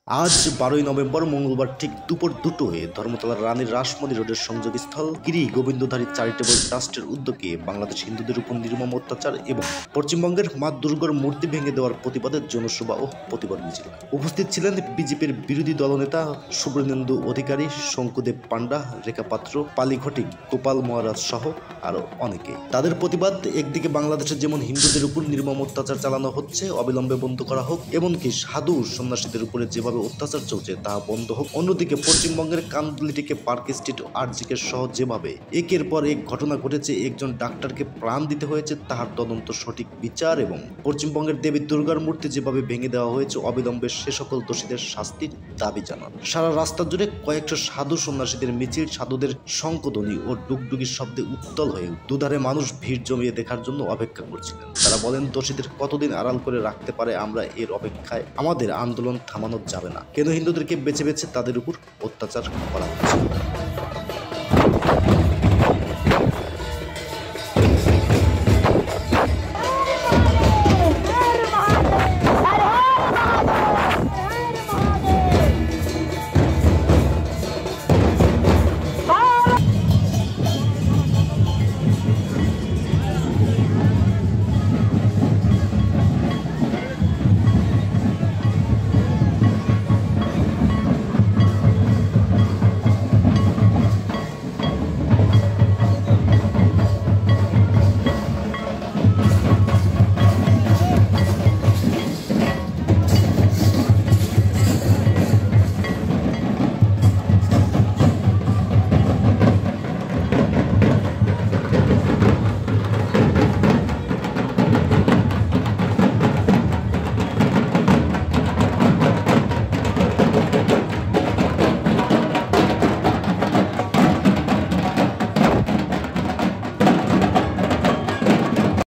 আজ 12ই নভেম্বর মঙ্গলবার ঠিক দুপুর দুটোয় ধর্মতলার রানীর রাসমণি রোডের সংযোগস্থল গিরি গোবিন্দধারী চ্যারিটেবল ট্রাস্টের উদ্যোগে বাংলাদেশ হিন্দুদের উপর নির্মম অত্যাচার এবং পশ্চিমবঙ্গের মা দুর্গার মূর্তি ভেঙে দেওয়ার প্রতিবাদে জনসভা ও প্রতিবাদ মিছিল। উপস্থিত ছিলেন বিজেপির বিরোধী দলনেতা শুভ্রনেন্দু অধিকারী, শঙ্কুদেব পান্ডা, রেখা পাত্র, পালি ঘটিক, গোপাল মহারাজ সহ আরো অনেকে। তাদের প্রতিবাদ, একদিকে বাংলাদেশে যেমন হিন্দুদের উপর নির্মম অত্যাচার চালানো হচ্ছে অবিলম্বে বন্ধ করা হোক, এমনকি সাধু সন্ন্যাসীদের উপরে যেভাবে অত্যাচার চলছে তা বন্ধ হোক। অন্যদিকে পশ্চিমবঙ্গের কান্দুলিটিকে পার্ক স্ট্রিট আরজিকে সহ যেভাবে একের পর এক ঘটনা ঘটেছে, একজন ডাক্তারকে প্রাণ দিতে হয়েছে, তাহার তদন্ত, সঠিক বিচার এবং পশ্চিমবঙ্গের দেবী দুর্গার মূর্তি যেভাবে ভেঙে দেওয়া হয়েছে অবিলম্বে সে সকল দোষীদের শাস্তির দাবি জানান। সারা রাস্তা জুড়ে কয়েকশো সাধু সন্ন্যাসীদের মিছিল, সাধুদের শঙ্খধ্বনি ও ডুগডুগির শব্দে উত্তল হয়ে দুধারে মানুষ ভিড় জমিয়ে দেখার জন্য অপেক্ষা করছিলেন। তারা বলেন, দোষীদের কতদিন আড়াল করে রাখতে পারে আমরা এর অপেক্ষায়, আমাদের আন্দোলন থামানো যাবে না। কেন হিন্দুদেরকে বেছে বেছে তাদের উপর অত্যাচার করা হচ্ছে?